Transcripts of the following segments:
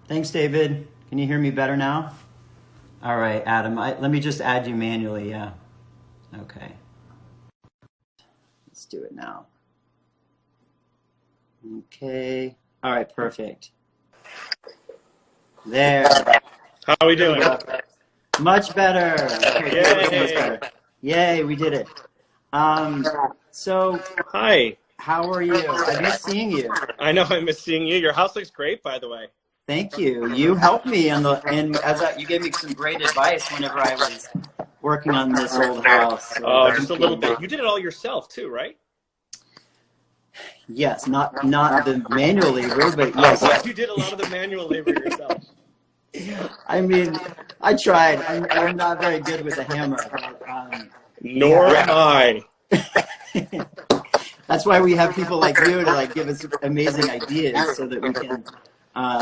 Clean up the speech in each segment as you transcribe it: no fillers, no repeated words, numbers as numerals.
Thanks, David. Can you hear me better now? All right, Adam, let me just add you manually. Yeah. Okay. Let's do it now. Okay. All right, perfect. There. How are we doing? Much better. Okay, Yay. much better. Yay, we did it. So, Hi. how are you? I miss seeing you. I know I miss seeing you. Your house looks great, by the way. Thank you. You helped me you gave me some great advice whenever I was working on this old house. So Oh, just a little bit. You did it all yourself too, right? Yes, not the manual labor, but yes. You did a lot of the manual labor yourself. I mean, I tried. I'm not very good with a hammer. Nor am I. That's why we have people like you to give us amazing ideas so that we can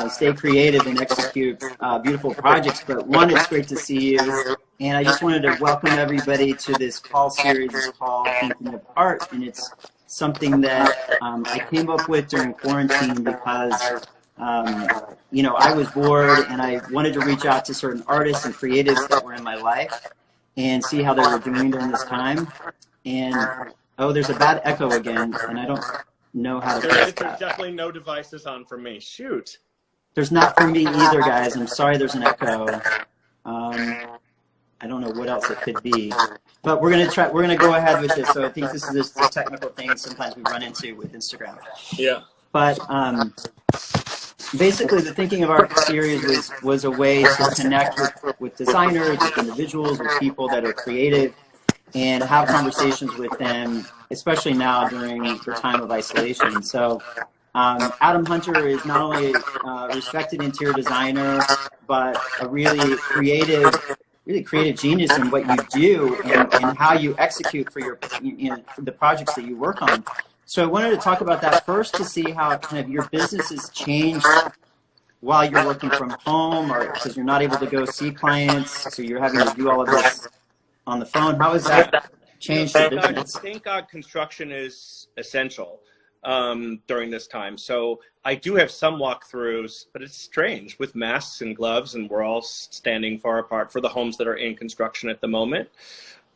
stay creative and execute beautiful projects. But one, it's great to see you. And I just wanted to welcome everybody to this call series called Thinking of Art. And it's something that I came up with during quarantine because, I was bored and I wanted to reach out to certain artists and creatives that were in my life and see how they were doing during this time. And, oh, there's a bad echo again, and I don't know how to fix that. There's definitely no devices on for me. Shoot. There's not for me either, guys. I'm sorry there's an echo. I don't know what else it could be. But we're gonna go ahead with this. So I think this is this technical thing sometimes we run into with Instagram. Yeah. But basically the Thinking of Art series was a way to connect with designers, with individuals, with people that are creative, and have conversations with them, especially now during the time of isolation. So Adam Hunter is not only a respected interior designer, but a really creative genius in what you do and how you execute for for the projects that you work on. So I wanted to talk about that first to see how kind of your business has changed while you're working from home, or because you're not able to go see clients, so you're having to do all of this on the phone. How has that changed the business? Thank God construction is essential during this time. So I do have some walkthroughs, but it's strange with masks and gloves, and we're all standing far apart for the homes that are in construction at the moment.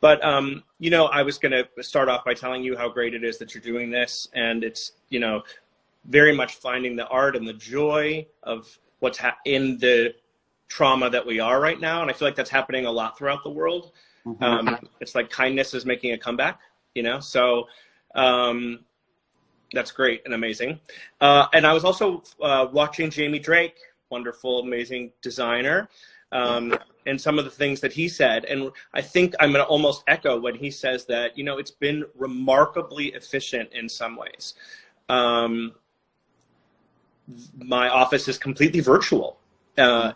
But, I was going to start off by telling you how great it is that you're doing this. And it's, very much finding the art and the joy of what's in the trauma that we are right now. And I feel like that's happening a lot throughout the world. It's like kindness is making a comeback, so that's great and amazing. And I was also watching Jamie Drake, wonderful, amazing designer, and some of the things that he said. And I think I'm going to almost echo when he says that, it's been remarkably efficient in some ways. My office is completely virtual.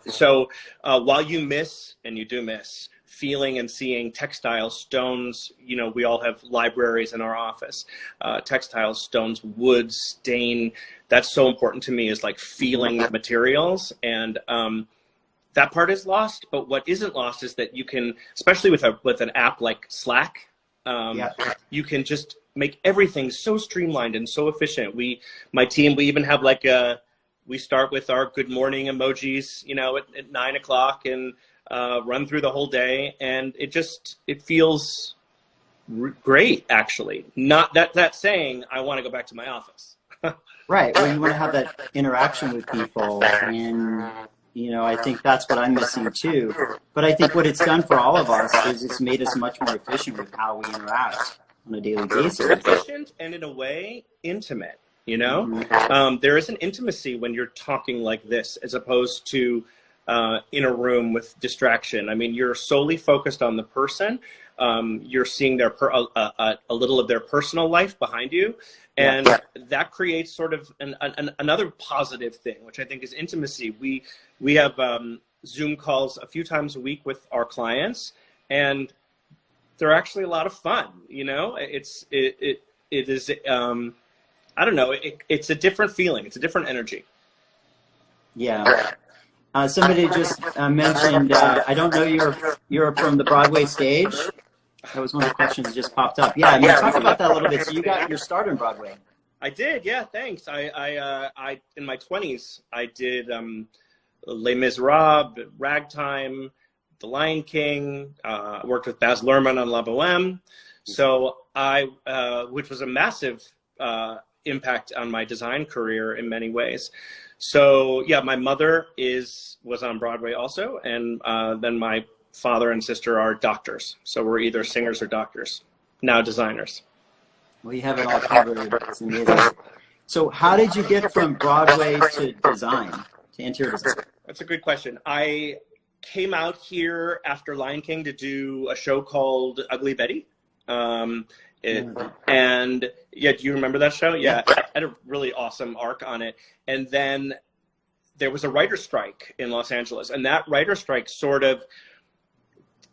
So while you miss, and you do miss, feeling and seeing textiles, stones, we all have libraries in our office, textiles, stones, wood, stain. That's so important to me, is like feeling the materials. And that part is lost, but what isn't lost is that you can, especially with an app like Slack, you can just make everything so streamlined and so efficient. My team, we even have we start with our good morning emojis, at 9 o'clock and run through the whole day. And it feels great, actually. Not that saying, I want to go back to my office. Right. Well, you want to have that interaction with people. And, I think that's what I'm missing too. But I think what it's done for all of us is it's made us much more efficient with how we interact on a daily basis. Efficient and in a way intimate, There is an intimacy when you're talking like this as opposed to in a room with distraction. I mean, you're solely focused on the person. You're seeing a little of their personal life behind you. And that creates sort of another positive thing, which I think is intimacy. We have Zoom calls a few times a week with our clients, and they're actually a lot of fun. It is. I don't know. It's a different feeling. It's a different energy. Yeah. Somebody just mentioned. I don't know you're from the Broadway stage. That was one of the questions that just popped up. Yeah, talk about that a little bit. So you got your start on Broadway. I did, yeah, thanks. I in my 20s, I did Les Miserables, Ragtime, The Lion King, worked with Baz Luhrmann on La Boheme. So which was a massive impact on my design career in many ways. So yeah, my mother was on Broadway also, and then my father and sister are doctors. So we're either singers or doctors, now designers. Well, you have it all covered. It's amazing. So how did you get from Broadway to design, to interior design? That's a good question. I came out here after Lion King to do a show called Ugly Betty. And yeah, do you remember that show? Yeah, I had a really awesome arc on it. And then there was a writer's strike in Los Angeles, and that writer's strike sort of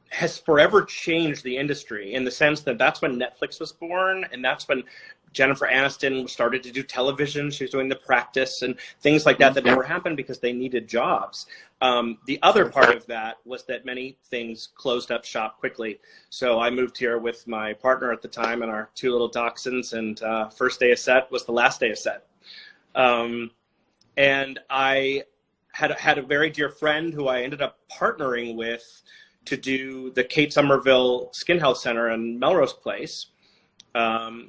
has forever changed the industry in the sense that that's when Netflix was born, and that's when Jennifer Aniston started to do television. She was doing The Practice and things like that never happened because they needed jobs. The other part of that was that many things closed up shop quickly. So I moved here with my partner at the time and our 2 little dachshunds, and first day of set was the last day of set. And I had a very dear friend who I ended up partnering with to do the Kate Somerville Skin Health Center in Melrose Place.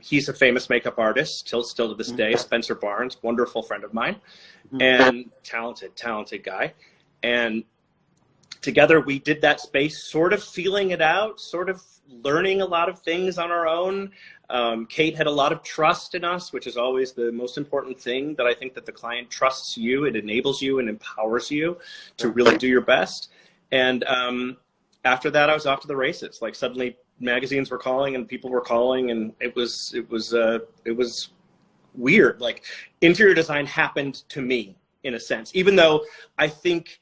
He's a famous makeup artist, still to this day, Spencer Barnes, wonderful friend of mine, and talented guy. And together we did that space, sort of feeling it out, sort of learning a lot of things on our own. Kate had a lot of trust in us, which is always the most important thing, that I think that the client trusts you, it enables you and empowers you to really do your best. And after that, I was off to the races. Like suddenly magazines were calling and people were calling, and it was weird. Like interior design happened to me in a sense, even though I think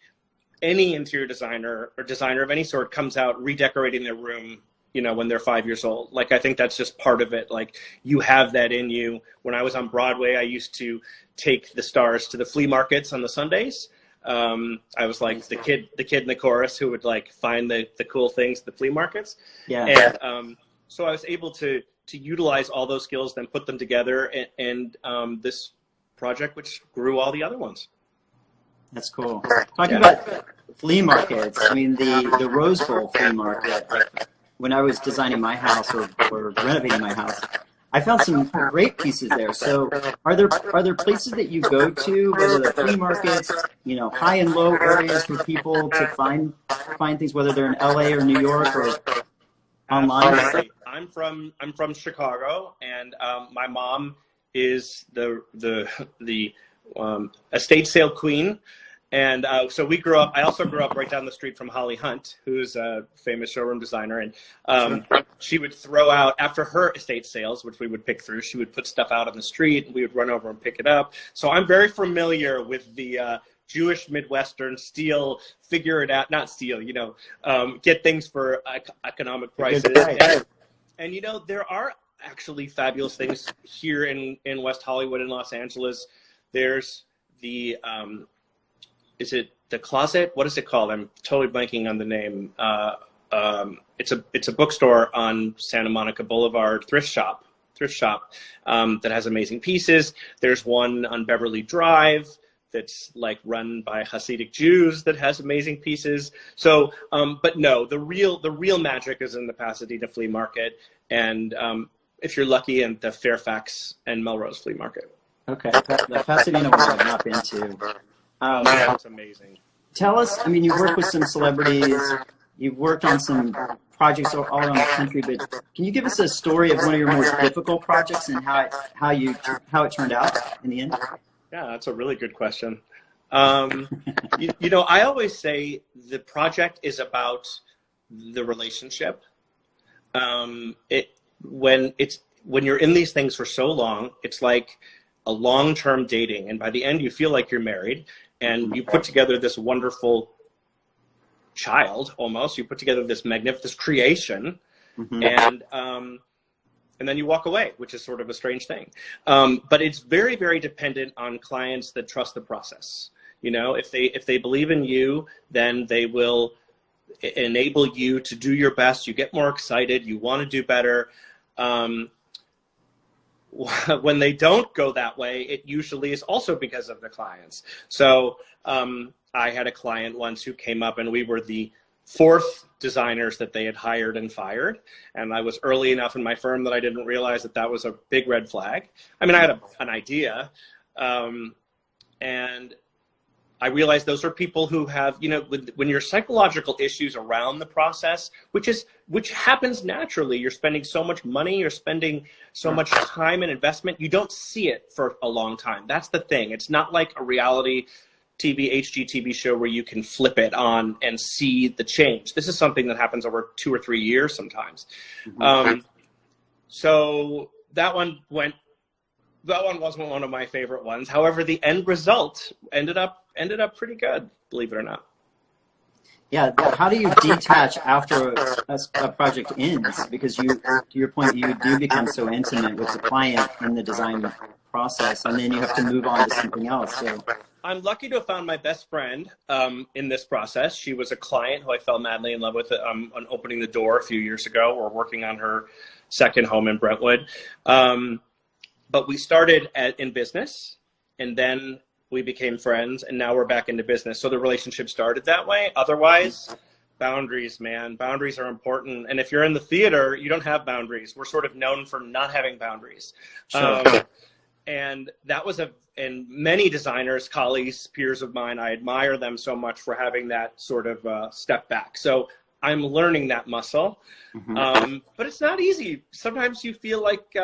any interior designer or designer of any sort comes out redecorating their room, you know, when they're 5 years old. Like, I think that's just part of it. Like, you have that in you. When I was on Broadway, I used to take the stars to the flea markets on the Sundays. I was like the kid in the chorus who would like find the cool things at the flea markets. Yeah. And so I was able to utilize all those skills, then put them together, and this project, which grew all the other ones. That's cool. Talking about flea markets, I mean, the Rose Bowl flea market, like, when I was designing my house or renovating my house, I found some great pieces there. So are there places that you go to, whether they're flea markets, you know, high and low areas for people to find things, whether they're in LA or New York or online? Absolutely. I'm from Chicago, and my mom is the estate sale queen. And so we grew up, I also grew up right down the street from Holly Hunt, who's a famous showroom designer. And she would throw out, after her estate sales, which we would pick through, she would put stuff out on the street, and we would run over and pick it up. So I'm very familiar with the Jewish Midwestern steal, figure it out, not steal, you know, get things for economic prices. And, you know, there are actually fabulous things here in West Hollywood and Los Angeles. There's the... is it the Closet? What is it called? I'm totally blanking on the name. It's a bookstore on Santa Monica Boulevard, thrift shop that has amazing pieces. There's one on Beverly Drive that's like run by Hasidic Jews that has amazing pieces. So, but no, the real magic is in the Pasadena flea market, and if you're lucky, in the Fairfax and Melrose flea market. Okay, the Pasadena one I've not been to. That's amazing. Tell us, I mean, you've worked with some celebrities, you've worked on some projects all around the country, but can you give us a story of one of your most difficult projects and how it turned out in the end? Yeah, that's a really good question. You know, I always say the project is about the relationship. When you're in these things for so long, it's like a long-term dating, and by the end you feel like you're married, and you put together this wonderful child, almost. You put together this magnificent creation, and then you walk away, which is sort of a strange thing. But it's very, very dependent on clients that trust the process. You know, if they believe in you, then they will enable you to do your best. You get more excited. You want to do better. when they don't go that way, it usually is also because of the clients. So I had a client once who came up, and we were the fourth designers that they had hired and fired. And I was early enough in my firm that I didn't realize that that was a big red flag. I mean, I had an idea. And I realized those are people who have, you know, when your psychological issues around the process, which happens naturally, you're spending so much money, you're spending so much time and investment, you don't see it for a long time. That's the thing. It's not like a reality TV, HGTV show where you can flip it on and see the change. This is something that happens over 2 or 3 years sometimes. So that one wasn't one of my favorite ones. However, the end result ended up pretty good, believe it or not. Yeah, how do you detach after a project ends? Because to your point, you do become so intimate with the client in the design process, and then you have to move on to something else. So I'm lucky to have found my best friend in this process. She was a client who I fell madly in love with on opening the door a few years ago. We're working on her second home in Brentwood. But we started in business, and then we became friends, and now we're back into business. So the relationship started that way. Otherwise, boundaries, man. Boundaries are important. And if you're in the theater, you don't have boundaries. We're sort of known for not having boundaries. Sure. And that was and many designers, colleagues, peers of mine, I admire them so much for having that sort of step back. So I'm learning that muscle. But it's not easy. Sometimes you feel like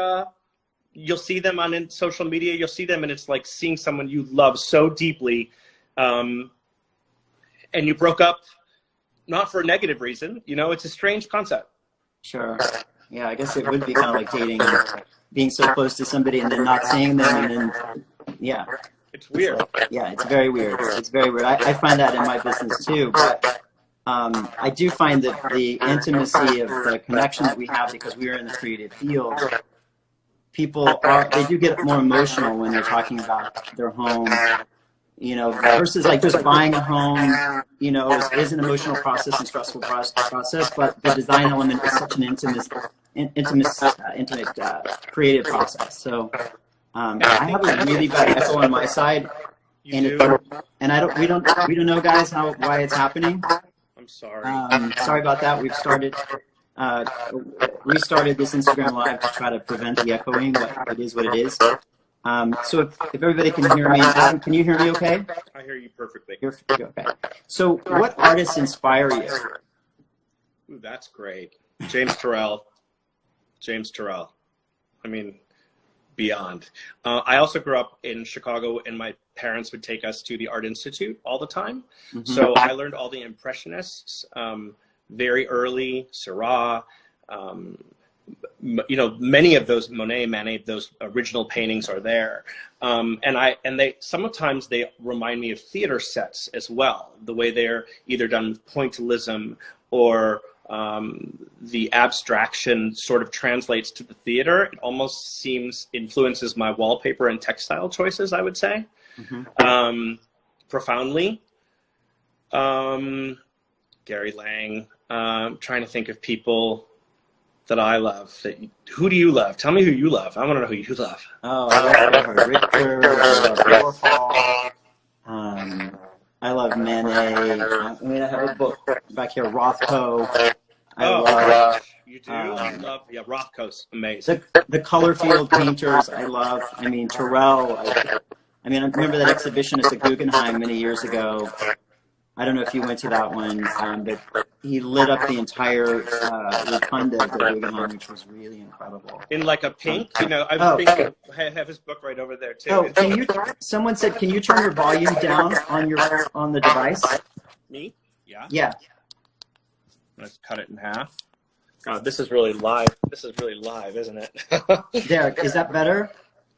you'll see them on social media, you'll see them, and it's like seeing someone you love so deeply, and you broke up, not for a negative reason. You know, it's a strange concept. Sure. Yeah, I guess it would be kind of like dating, being so close to somebody and then not seeing them, and then, yeah. It's weird. Yeah, it's very weird. It's very weird. I find that in my business too, but I do find that the intimacy of the connections we have, because we are in the creative field, they do get more emotional when they're talking about their home, you know, versus like just buying a home, you know, is an emotional process and stressful process, but the design element is such an intimate creative process. So I have a really bad echo on my side, and we don't know, guys, why it's happening. I'm sorry. Sorry about that. We've restarted this Instagram Live to try to prevent the echoing, but it is what it is. So if everybody can hear me, Adam, can you hear me okay? I hear you perfectly. You're okay. So what artists inspire you? Ooh, that's great. James Turrell. I mean, beyond. I also grew up in Chicago, and my parents would take us to the Art Institute all the time. So I learned all the Impressionists very early, Seurat, you know, many of those Manet, those original paintings are there. And they sometimes they remind me of theater sets as well, the way they're either done with pointillism or the abstraction sort of translates to the theater. It almost influences my wallpaper and textile choices, I would say, profoundly. Gary Lang. Trying to think of people that I love. Who do you love? Tell me who you love. I want to know who you love. Oh, I love Richter. I love Warhol. I love Manet. I mean, I have a book back here, Rothko. You do? I love, Rothko's amazing. The color field painters I love. I mean, Turrell. I remember that exhibition at the Guggenheim many years ago. I don't know if you went to that one, but he lit up the entire rotunda of the Guggenheim, which was really incredible. In like a pink, you know, I have his book right over there too. Oh, someone said, can you turn your volume down on the device? Me? Yeah. Yeah. Let's cut it in half. God, this is really live. This is really live, isn't it? There, is that better?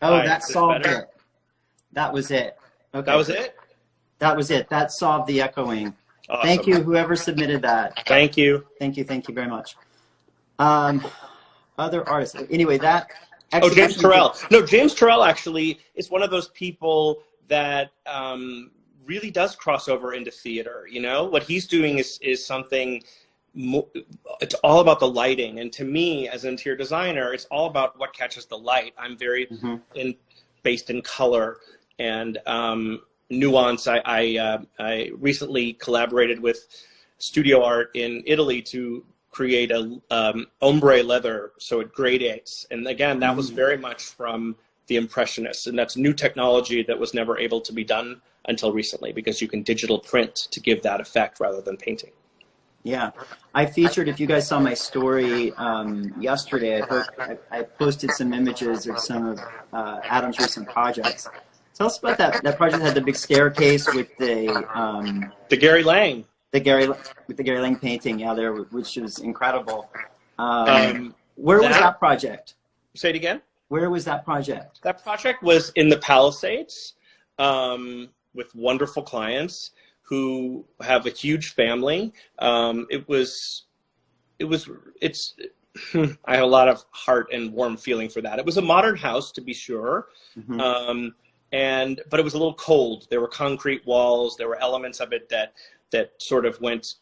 Oh, that solved it. That was it. Okay. That was it? That was it. That solved the echoing. Awesome. Thank you, whoever submitted that. Thank you. Thank you very much. Other artists. Anyway, that. James Turrell. No, James Turrell actually is one of those people that really does cross over into theater. You know, what he's doing is something it's all about the lighting. And to me, as an interior designer, it's all about what catches the light. I'm very based in color and nuance. I recently collaborated with Studio Art in Italy to create a ombre leather, so it gradates. And again, that was very much from the Impressionists, and that's new technology that was never able to be done until recently, because you can digital print to give that effect rather than painting. Yeah, I featured, if you guys saw my story yesterday, I posted some images of some of Adam's recent projects. Tell us about that. That project had the big staircase with the Gary Lang. With the Gary Lang painting, yeah, there, which was incredible. Where was that project? Say it again? Where was that project? That project was in the Palisades with wonderful clients who have a huge family. I have a lot of heart and warm feeling for that. It was a modern house, to be sure, but it was a little cold. There were concrete walls. There were elements of it that sort of went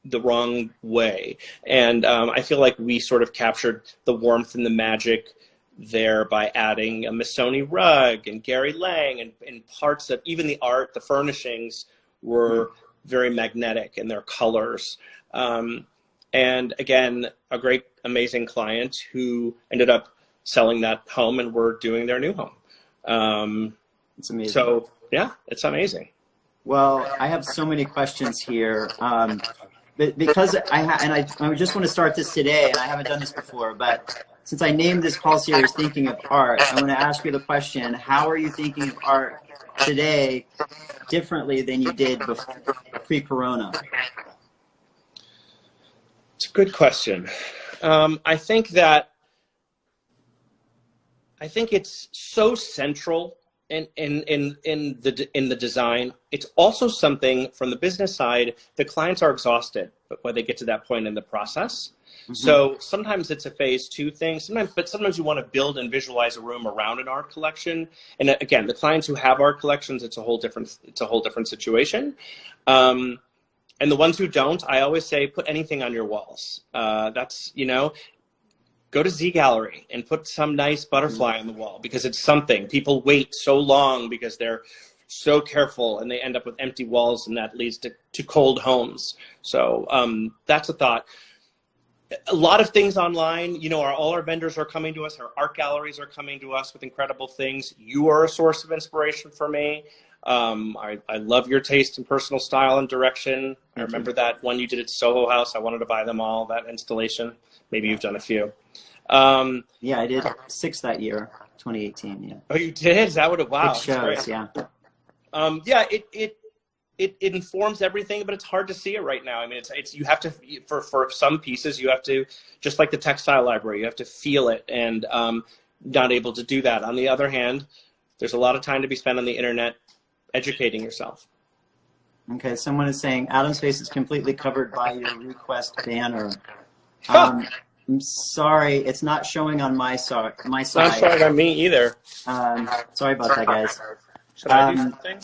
the wrong way. And I feel like we sort of captured the warmth and the magic there by adding a Missoni rug and Gary Lang and parts of even the art, the furnishings were very magnetic in their colors. And again, a great, amazing client who ended up selling that home and we're doing their new home. It's amazing. So yeah, it's amazing. Well, I have so many questions here, but because I just want to start this today, and I haven't done this before, but since I named this call series Thinking of Art, I want to ask you the question, how are you thinking of art today differently than you did pre-corona? It's a good question. I think it's so central in the design. It's also something from the business side, the clients are exhausted when they get to that point in the process. So sometimes it's a phase 2 thing. Sometimes you want to build and visualize a room around an art collection. And again, the clients who have art collections, it's a whole different situation. And the ones who don't, I always say, put anything on your walls. That's, go to Z Gallery and put some nice butterfly on the wall, because it's something. People wait so long because they're so careful and they end up with empty walls, and that leads to cold homes. So that's a thought. A lot of things online, all our vendors are coming to us, our art galleries are coming to us with incredible things. You are a source of inspiration for me. I love your taste in personal style and direction. I remember that one you did at Soho House. I wanted to buy them all, that installation. Maybe you've done a few. Yeah, I did 6 that year, 2018. Yeah. Oh, you did? Is that what it? Wow. It shows, yeah. Yeah, it informs everything, but it's hard to see it right now. I mean, it's you have to, for some pieces, you have to, just like the textile library, you have to feel it, and not able to do that. On the other hand, there's a lot of time to be spent on the internet educating yourself. Okay, someone is saying Adam's face is completely covered by your request banner. I'm sorry, it's not showing on my side. Not showing on me either. Sorry about that, guys. Should I do something?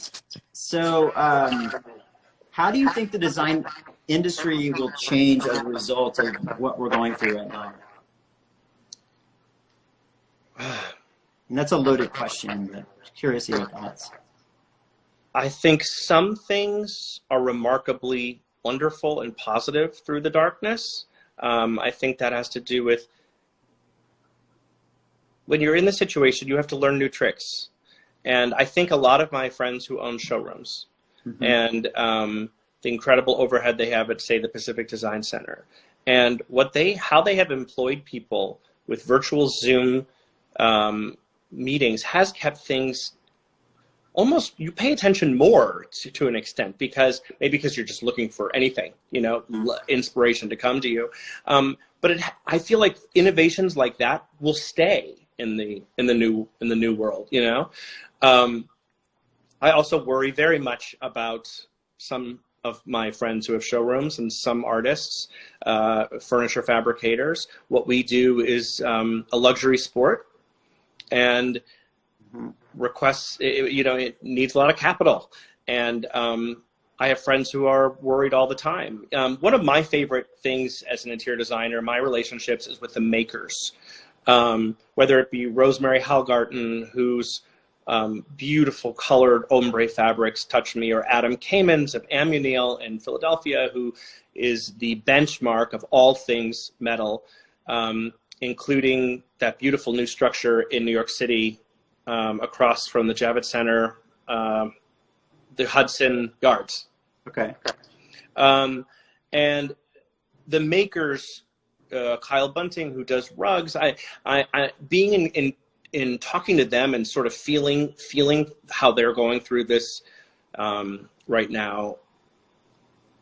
So, how do you think the design industry will change as a result of what we're going through right now? And that's a loaded question, but curious of your thoughts. I think some things are remarkably wonderful and positive through the darkness. I think that has to do with when you're in the situation, you have to learn new tricks. And I think a lot of my friends who own showrooms and the incredible overhead they have at, say, the Pacific Design Center, and how they have employed people with virtual Zoom meetings has kept things almost, you pay attention more to an extent, because you're just looking for anything, inspiration to come to you. But I feel like innovations like that will stay in the new world. I also worry very much about some of my friends who have showrooms and some artists, furniture fabricators. What we do is a luxury sport, and requests, it needs a lot of capital. And I have friends who are worried all the time. One of my favorite things as an interior designer, my relationships, is with the makers. Whether it be Rosemary Halgarten, whose beautiful colored ombre fabrics touch me, or Adam Kamens of Ammunil in Philadelphia, who is the benchmark of all things metal, including that beautiful new structure in New York City across from the Javits Center, the Hudson Yards. Okay. And the makers, Kyle Bunting, who does rugs, being in talking to them and sort of feeling how they're going through this right now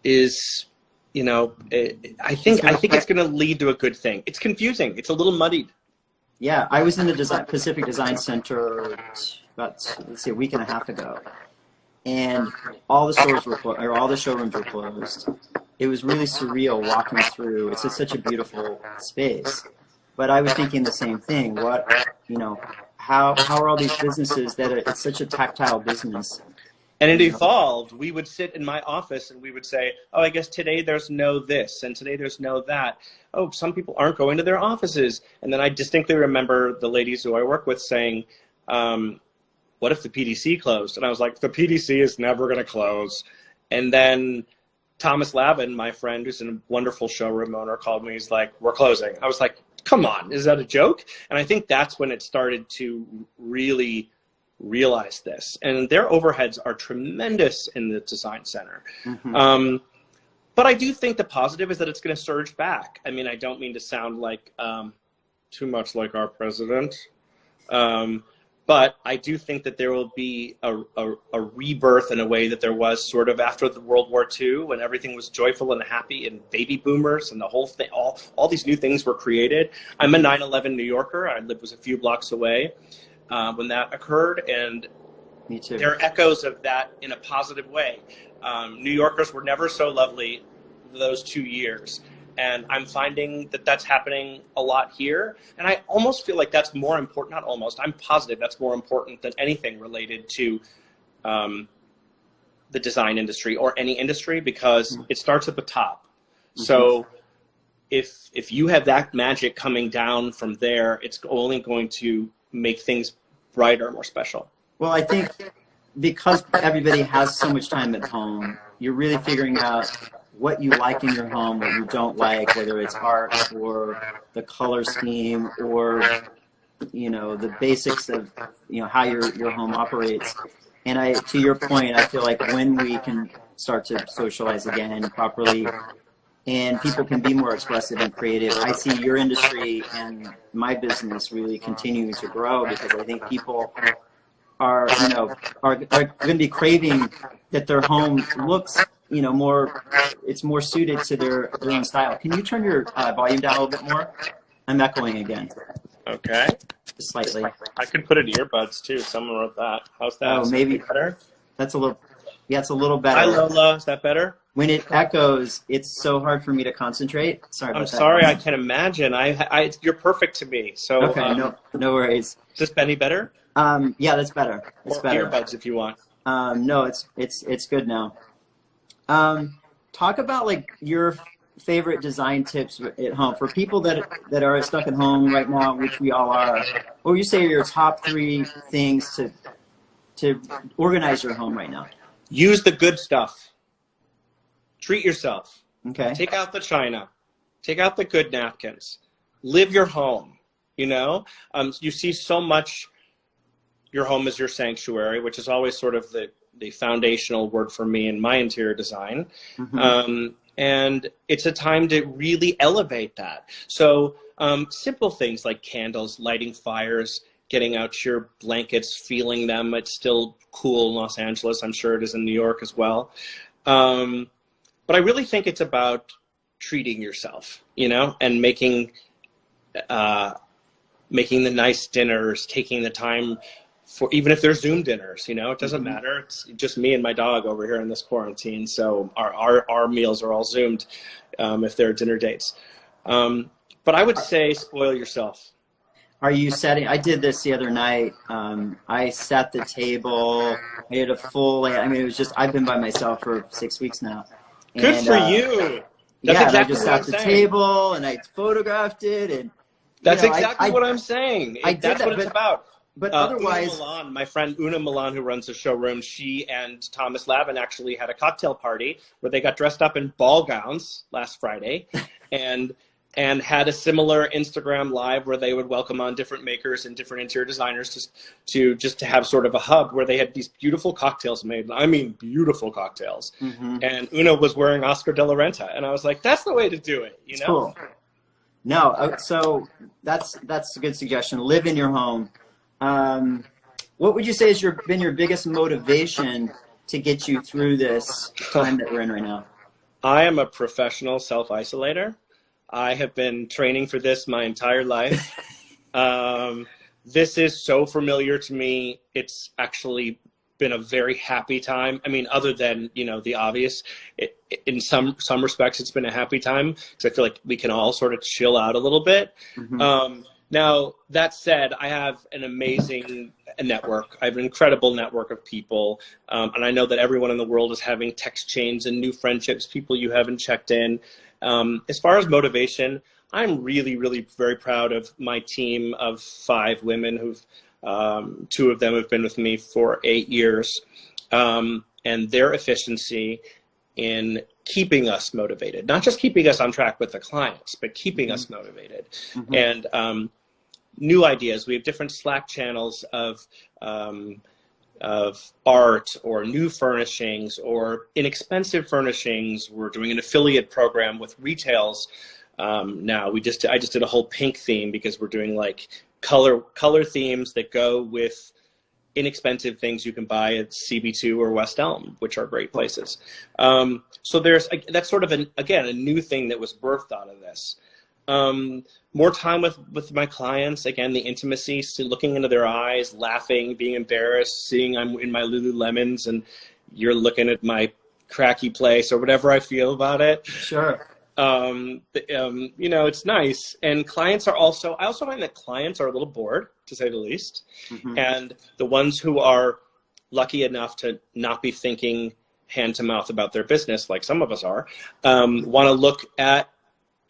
is, you know, I think it's going to lead to a good thing. It's confusing. It's a little muddied. Yeah, I was in the Pacific Design Center about, let's see, a week and a half ago, and all the stores were closed, or all the showrooms were closed. It was really surreal walking through. It's just such a beautiful space. But I was thinking the same thing. What, you know, how are all these businesses that it's such a tactile business? And it evolved. We would sit in my office and we would say, oh, I guess today there's no this and today there's no that. Oh, some people aren't going to their offices. And then I distinctly remember the ladies who I work with saying, what if the PDC closed? And I was like, the PDC is never going to close. And then Thomas Lavin, my friend, who's a wonderful showroom owner, called me. He's like, we're closing. I was like, come on, is that a joke? And I think that's when it started to really realize this. And their overheads are tremendous in the design center. Mm-hmm. But I do think the positive is that it's going to surge back. I mean, I don't mean to sound like too much like our president. But I do think that there will be a rebirth in a way that there was sort of after the World War II, when everything was joyful and happy, and baby boomers and the whole thing, all these new things were created. I'm a 9/11 New Yorker. I was a few blocks away when that occurred, and me too. There are echoes of that in a positive way. New Yorkers were never so lovely those 2 years. And I'm finding that that's happening a lot here. And I almost feel like that's more important, not almost, I'm positive that's more important than anything related to the design industry or any industry, because it starts at the top. Mm-hmm. So if you have that magic coming down from there, it's only going to make things brighter, more special. Well, I think because everybody has so much time at home, you're really figuring out what you like in your home, what you don't like, whether it's art or the color scheme or, you know, the basics of, you know, how your home operates. And to your point, I feel like when we can start to socialize again properly and people can be more expressive and creative, I see your industry and my business really continuing to grow, because I think people are going to be craving that their home looks, you know, it's more suited to their own style. Can you turn your volume down a little bit more? I'm echoing again. Okay. Just slightly. I could put in earbuds too. Someone wrote that. How's that? Oh, maybe better. That's a little. Yeah, it's a little better. Hi, Lola. Is that better? When it echoes, it's so hard for me to concentrate. Sorry about that. I'm sorry. I can imagine. You're perfect to me. So. Okay. No worries. Is this any better? Yeah, that's better. It's or better. Earbuds if you want. No, it's good now. Talk about like your favorite design tips at home for people that are stuck at home right now, which we all are. What would you say are your top 3 things to organize your home right now? Use the good stuff. Treat yourself. Okay. Take out the china. Take out the good napkins. Live your home. You know, you see so much. Your home is your sanctuary, which is always sort of the foundational word for me in my interior design. Mm-hmm. And it's a time to really elevate that. So simple things like candles, lighting fires, getting out your blankets, feeling them. It's still cool in Los Angeles. I'm sure it is in New York as well. But I really think it's about treating yourself, you know, and making the nice dinners, taking the time for, even if they're Zoom dinners, you know, it doesn't matter. It's just me and my dog over here in this quarantine. So our meals are all Zoomed if they're dinner dates. But I would say spoil yourself. are you setting? I did this the other night. I set the table. I did a full. I mean, it was just. I've been by myself for 6 weeks now, Good and for you. That's yeah, and I exactly just what I'm set the saying. table and I photographed it, and That's exactly what I'm saying. I did That's that, what it's about. But Una otherwise, Milan, my friend Una Milan, who runs the showroom, she and Thomas Lavin actually had a cocktail party where they got dressed up in ball gowns last Friday, and had a similar Instagram live where they would welcome on different makers and different interior designers to have sort of a hub where they had these beautiful cocktails made. I mean, beautiful cocktails. mm-hmm. And Una was wearing Oscar de la Renta, and I was like, that's the way to do it, you know? Cool. No, so that's a good suggestion. Live in your home. What would you say has been your biggest motivation to get you through this time that we're in right now? I am a professional self-isolator. I have been training for this my entire life. This is so familiar to me. It's actually been a very happy time. I mean, other than, the obvious, in some respects, it's been a happy time because I feel like we can all sort of chill out a little bit. Mm-hmm. Now, that said, I have an amazing network. I have an incredible network of people. And I know that everyone in the world is having text chains and new friendships, people you haven't checked in. As far as motivation, I'm really, really very proud of my team of 5 women who've, 2 of them have been with me for 8 years, and their efficiency in keeping us motivated, not just keeping us on track with the clients, but keeping us motivated. Mm-hmm. And new ideas. We have different Slack channels of art or new furnishings or inexpensive furnishings. We're doing an affiliate program with retails now. I just did a whole pink theme because we're doing like color themes that go with inexpensive things you can buy at CB2 or West Elm, which are great places. So that's sort of a new thing that was birthed out of this. More time with my clients, again, the intimacy, looking into their eyes, laughing, being embarrassed, seeing I'm in my Lululemons and you're looking at my cracky place or whatever I feel about it. Sure. It's nice. And I also find that clients are a little bored, to say the least. Mm-hmm. And the ones who are lucky enough to not be thinking hand to mouth about their business, like some of us are, want to look at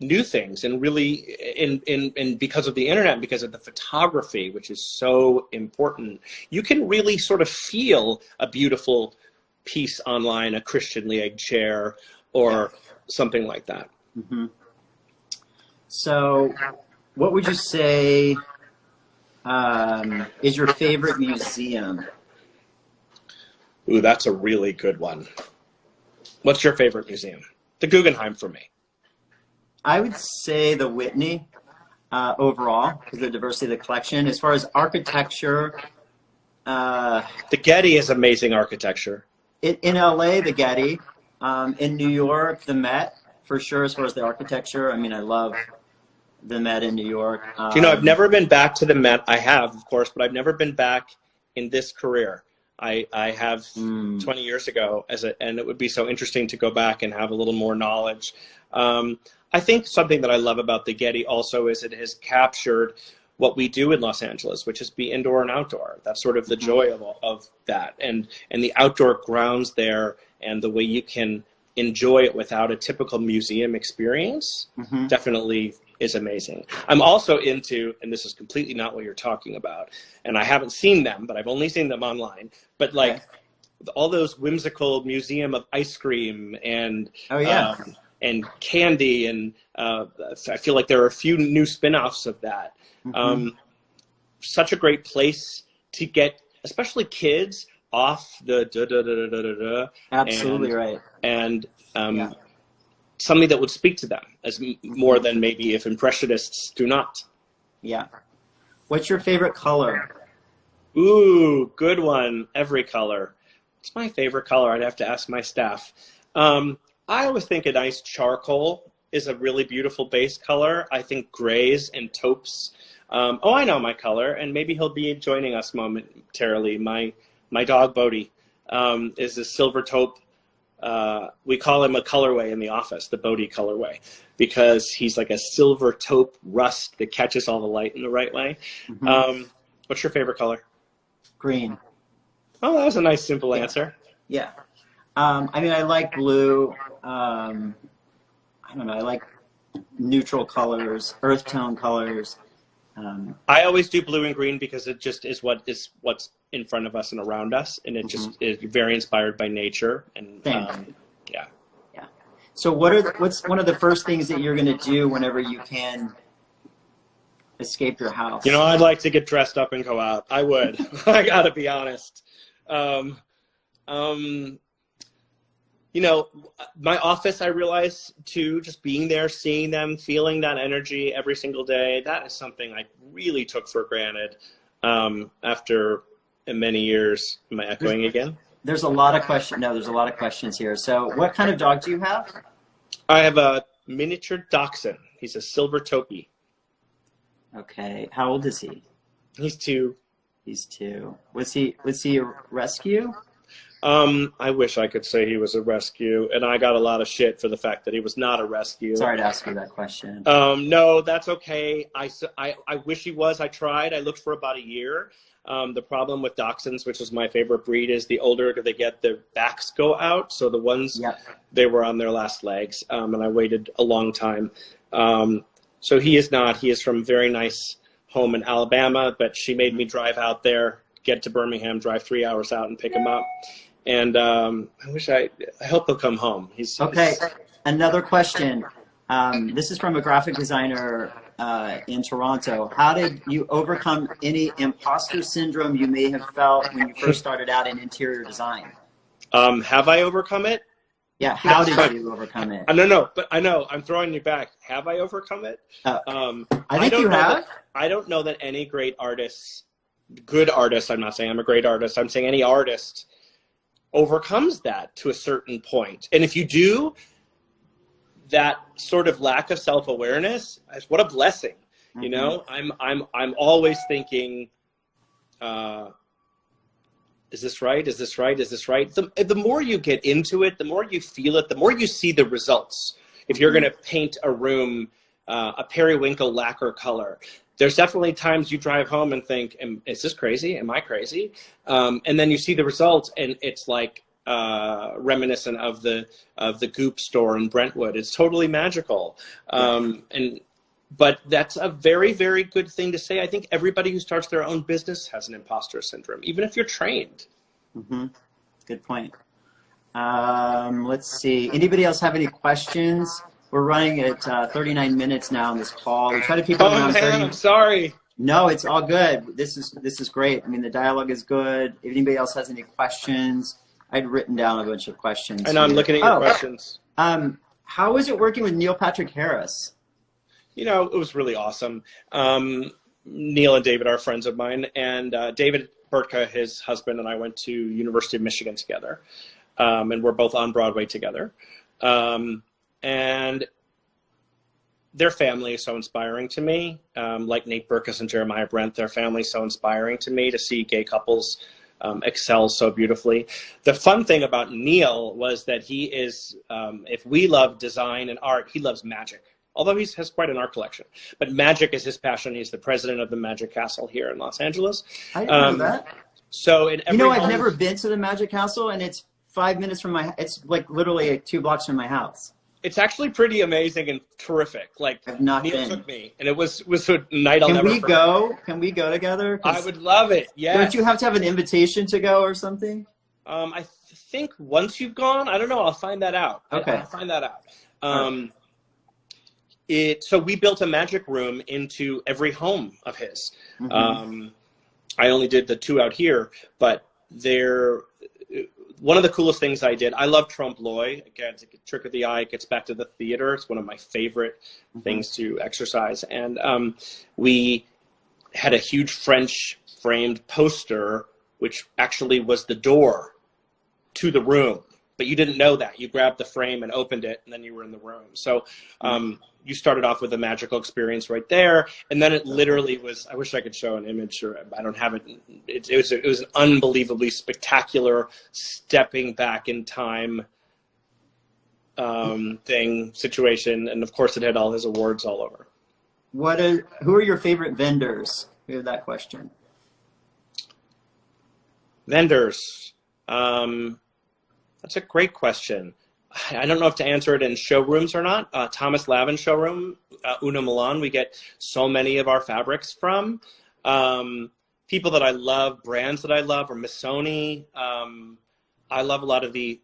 new things, and really in because of the internet, because of the photography, which is so important, you can really sort of feel a beautiful piece online, a Christian Lieg chair or something like that. Mm-hmm. So what would you say is your favorite museum? Ooh, that's a really good one. What's your favorite museum? The Guggenheim for me. I would say the Whitney overall, because of the diversity of the collection. As far as architecture, the Getty is amazing architecture. In LA, the Getty. In New York, the Met, for sure, as far as the architecture. I mean, I love the Met in New York. I've never been back to the Met. I have, of course, but I've never been back in this career. I have 20 years ago, and it would be so interesting to go back and have a little more knowledge. I think something that I love about the Getty also is it has captured what we do in Los Angeles, which is be indoor and outdoor. That's sort of the joy of that. And the outdoor grounds there and the way you can enjoy it without a typical museum experience definitely is amazing. I'm also into, and this is completely not what you're talking about, and I haven't seen them, but I've only seen them online, but all those whimsical museum of ice cream and and candy, and I feel like there are a few new spin-offs of that. Such a great place to get, especially kids, off the da-da-da-da-da-da. Absolutely right. And something that would speak to them as more than maybe if Impressionists do not. Yeah. What's your favorite color? Ooh, good one. Every color. What's my favorite color? I'd have to ask my staff. I always think a nice charcoal is a really beautiful base color. I think grays and taupes. I know my color, and maybe he'll be joining us momentarily. My dog Bodhi is a silver taupe we call him a colorway in the office, the Bodhi colorway, because he's like a silver taupe rust that catches all the light in the right way. Mm-hmm. What's your favorite color? Green. Oh, that was a nice, simple answer. Yeah. I mean, I like blue. I don't know. I like neutral colors, earth tone colors. I always do blue and green because it just is what's in front of us and around us, and it just is very inspired by nature. And yeah. So what's one of the first things that you're going to do whenever you can escape your house? You know, I'd like to get dressed up and go out. I would. I got to be honest. You know, my office, I realize, too, just being there, seeing them, feeling that energy every single day, that is something I really took for granted after many years. Am I echoing again? There's a lot of questions. No, there's a lot of questions here. So what kind of dog do you have? I have a miniature dachshund. He's a silver taupe. Okay. How old is he? He's 2. He's 2. Was he a rescue? I wish I could say he was a rescue, and I got a lot of shit for the fact that he was not a rescue. Sorry to ask you that question. No, that's okay. I wish he was. I tried. I looked for about a year. The problem with dachshunds, which is my favorite breed, is the older they get, their backs go out. So the ones, they were on their last legs, and I waited a long time. So he is not. He is from a very nice home in Alabama, but she made me drive out there, get to Birmingham, drive 3 hours out and pick him up. And I hope he'll come home. Okay, another question. This is from a graphic designer in Toronto. How did you overcome any imposter syndrome you may have felt when you first started out in interior design? Have I overcome it? Yeah, how did you overcome it? No, but I know, I'm throwing you back. Have I overcome it? I think you have. I don't know that any great artists, good artist, I'm not saying I'm a great artist, I'm saying any artist overcomes that to a certain point. And if you do, that sort of lack of self-awareness, what a blessing. You know, I'm always thinking, is this right? Is this right? Is this right? The more you get into it, the more you feel it, the more you see the results. If you're going to paint a room a periwinkle lacquer color, there's definitely times you drive home and think, is this crazy? Am I crazy? And then you see the results, and it's like reminiscent of the Goop store in Brentwood. It's totally magical. But that's a very, very good thing to say. I think everybody who starts their own business has an imposter syndrome, even if you're trained. Good point. Let's see. Anybody else have any questions? We're running at 39 minutes now on this call. We try to keep it around 30. I'm sorry. No, it's all good. This is great. I mean, the dialogue is good. If anybody else has any questions, I'd written down a bunch of questions. I know, I'm looking at your questions. How was it working with Neil Patrick Harris? You know, it was really awesome. Neil and David are friends of mine, and David Bertka, his husband, and I went to University of Michigan together, and we're both on Broadway together. And their family is so inspiring to me. Like Nate Berkus and Jeremiah Brent, their family is so inspiring to me to see gay couples excel so beautifully. The fun thing about Neil was that he is, if we love design and art, he loves magic. Although he has quite an art collection. But magic is his passion. He's the president of the Magic Castle here in Los Angeles. I didn't know that. So in every I've never been to the Magic Castle, and it's 5 minutes from it's like literally 2 blocks from my house. It's actually pretty amazing and terrific. Like, I've not Neil been. took me, and it was a night I'll never forget. Can we go together? I would love it, yes. Don't you have to have an invitation to go or something? I think once you've gone, I don't know, I'll find that out. Okay. I'll find that out. So we built a magic room into every home of his. I only did the 2 out here, but one of the coolest things I did, I love trompe l'oeil. Again, it's a trick of the eye. It gets back to the theater. It's one of my favorite things to exercise. And we had a huge French framed poster, which actually was the door to the room. But you didn't know that. You grabbed the frame and opened it, and then you were in the room. So you started off with a magical experience right there, and then it literally was, I wish I could show an image, or I don't have it. It was an unbelievably spectacular stepping back in time situation, and of course it had all his awards all over. Who are your favorite vendors? We have that question. Vendors. That's a great question. I don't know if to answer it in showrooms or not. Thomas Lavin showroom, Una Milan, we get so many of our fabrics from. People that I love, brands that I love, are Missoni. I love a lot of the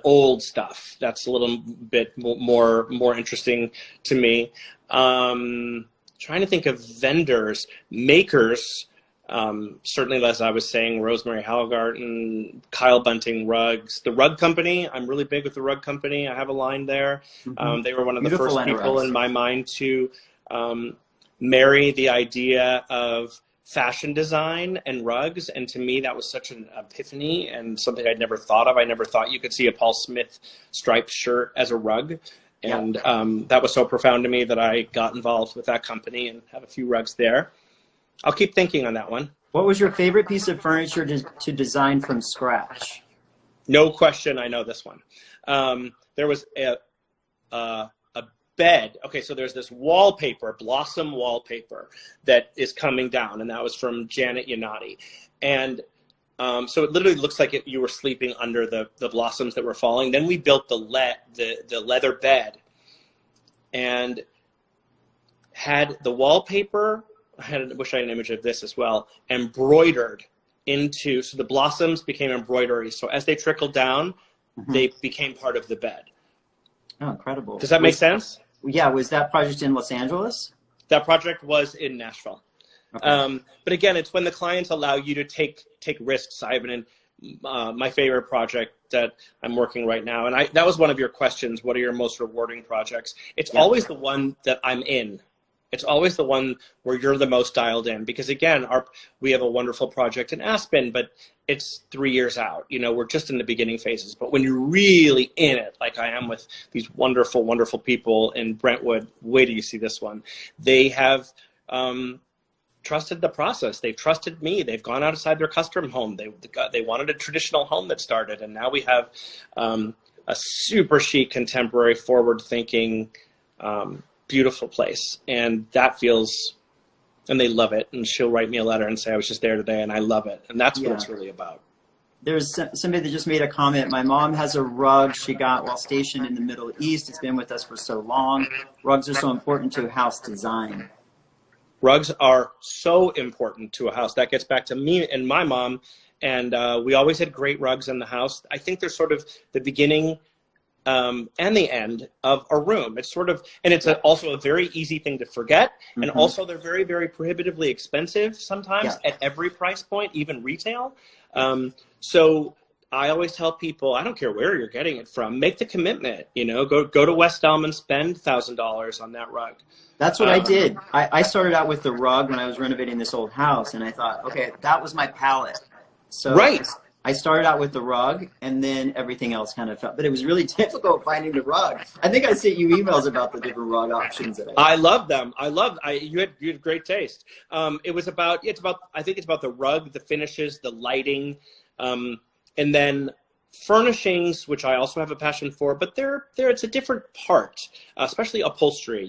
old stuff. That's a little bit more interesting to me. Trying to think of vendors, makers. Certainly, as I was saying, Rosemary Halligarten, Kyle Bunting Rugs, the Rug Company. I'm really big with the Rug Company. I have a line there. They were one of the first people in my mind to marry the idea of fashion design and rugs. And to me, that was such an epiphany and something I'd never thought of. I never thought you could see a Paul Smith striped shirt as a rug. And that was so profound to me that I got involved with that company and have a few rugs there. I'll keep thinking on that one. What was your favorite piece of furniture to design from scratch? No question, I know this one. There was a bed. Okay, so there's this wallpaper, Blossom wallpaper, that is coming down, and that was from Janet Yanati. And so it literally looks like you were sleeping under the blossoms that were falling. Then we built the leather bed and had the wallpaper. I wish I had an image of this as well, embroidered into, so the blossoms became embroidery. So as they trickled down, they became part of the bed. Oh, incredible. Does that make sense? Yeah, was that project in Los Angeles? That project was in Nashville. Okay. But again, it's when the clients allow you to take risks. I've been in my favorite project that I'm working right now, and that was one of your questions. What are your most rewarding projects? It's always the one that I'm in. It's always the one where you're the most dialed in, because again, we have a wonderful project in Aspen, but it's 3 years out. You know, we're just in the beginning phases. But when you're really in it, like I am with these wonderful, wonderful people in Brentwood, wait till you see this one. They have trusted the process. They've trusted me. They've gone outside their custom home. They wanted a traditional home that started, and now we have a super chic, contemporary, forward-thinking, beautiful place, and that feels, and they love it, and she'll write me a letter and say, I was just there today and I love it, and that's what it's really about. There's somebody that just made a comment. My mom has a rug she got while stationed in the Middle East. It's been with us for so long. Rugs are so important to house design. Rugs are so important to a house. That gets back to me and my mom, and we always had great rugs in the house. I think they're sort of the beginning and the end of a room. It's sort of, and it's also a very easy thing to forget. And also they're very, very prohibitively expensive sometimes at every price point, even retail. So I always tell people, I don't care where you're getting it from, make the commitment, you know, go to West Elm and spend $1,000 on that rug. That's what I did. I started out with the rug when I was renovating this old house, and I thought, okay, that was my palette. So I started out with the rug, and then everything else kind of felt. But it was really difficult finding the rug. I think I sent you emails about the different rug options that I had. I love them. You had great taste. I think it's about the rug, the finishes, the lighting, and then furnishings, which I also have a passion for. But it's a different part, especially upholstery.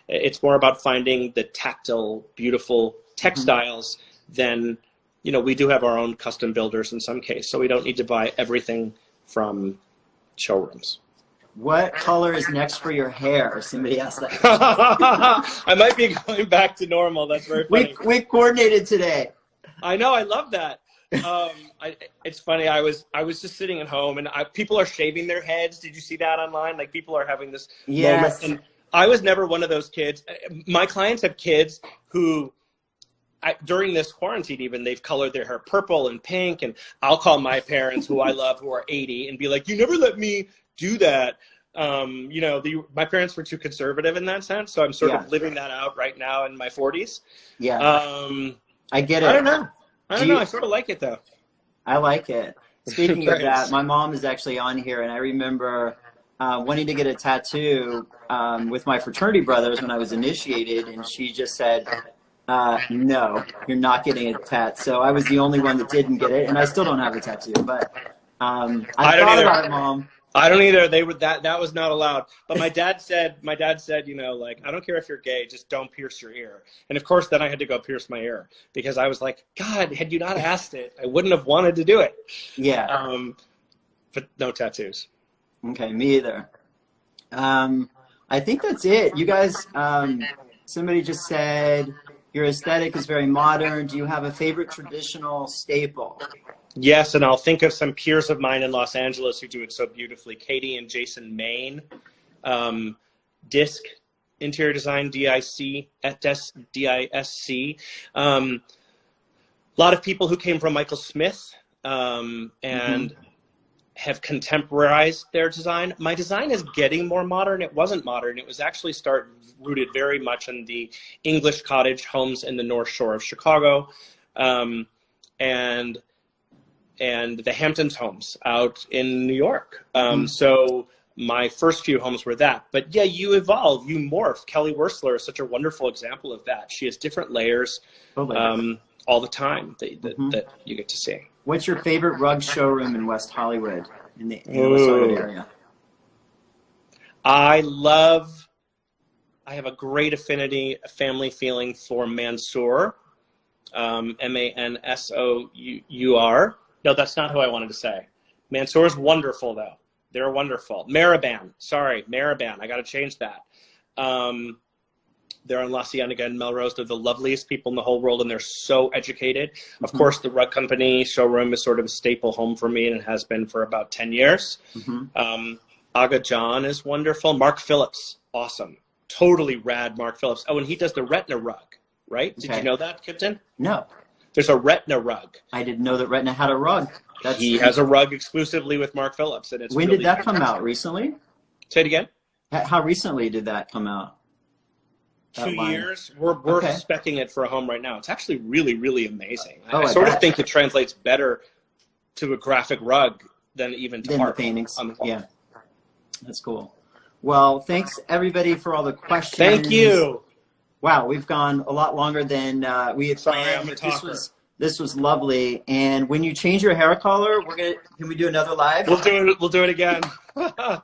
It's more about finding the tactile, beautiful textiles than. You know, we do have our own custom builders in some case, so we don't need to buy everything from showrooms. What color is next for your hair? Somebody asked that. I might be going back to normal. That's very funny. We coordinated today. I know. I love that. It's funny. I was just sitting at home, and people are shaving their heads. Did you see that online? Like, people are having this moment. And I was never one of those kids. My clients have kids who... during this quarantine even, they've colored their hair purple and pink, and I'll call my parents, who I love, who are 80, and be like, you never let me do that. You know, my parents were too conservative in that sense, so I'm sort of living that out right now in my 40s. I get it. I don't know. I sort of like it, though. I like it. Speaking of that, my mom is actually on here, and I remember wanting to get a tattoo with my fraternity brothers when I was initiated, and she just said, no, you're not getting a tat. So I was the only one that didn't get it, and I still don't have a tattoo. But I thought about it, Mom. I don't either. They were that was not allowed. But my dad said, you know, like, I don't care if you're gay, just don't pierce your ear. And of course, then I had to go pierce my ear because I was like, God, had you not asked it, I wouldn't have wanted to do it. Yeah. But no tattoos. Okay, me either. I think that's it. You guys, somebody just said your aesthetic is very modern. Do you have a favorite traditional staple? Yes, and I'll think of some peers of mine in Los Angeles who do it so beautifully. Katie and Jason Main, DISC, interior design, D-I-C, D-I-S-C. A lot of people who came from Michael Smith and have contemporized their design. My design is getting more modern. It wasn't modern. It was actually rooted very much in the English cottage homes in the North Shore of Chicago. And the Hamptons homes out in New York. So my first few homes were that. But yeah, you evolve, you morph. Kelly Wersler is such a wonderful example of that. She has different layers all the time that you get to see. What's your favorite rug showroom in West Hollywood, in the West Hollywood area? I have a great affinity, a family feeling for Mansour, M-A-N-S-O-U-R. No, that's not who I wanted to say. Mansour's wonderful, though. They're wonderful. Mariband. Sorry, Mariband. I got to change that. They're in La Cienega and Melrose. They're the loveliest people in the whole world, and they're so educated. Of course, the Rug Company showroom is sort of a staple home for me, and it has been for about 10 years. Aga John is wonderful. Mark Phillips, awesome. Totally rad Mark Phillips. Oh, and he does the Retina rug, right? Did you know that, Kipton? No. There's a Retina rug. I didn't know that Retina had a rug. He has a rug exclusively with Mark Phillips, and it's When did that come out? Recently? Say it again. How recently did that come out? 2 years. We're speccing it for a home right now. It's actually really, really amazing. Oh, I sort of think it translates better to a graphic rug than even to art the paintings. On the wall. Yeah, that's cool. Well, thanks everybody for all the questions. Thank you. Wow, we've gone a lot longer than we had planned. I'm a talker. This was lovely. And when you change your hair color, can we do another live? We'll do it again. All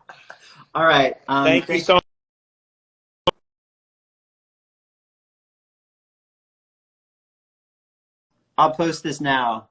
right. Thank you so much. I'll post this now.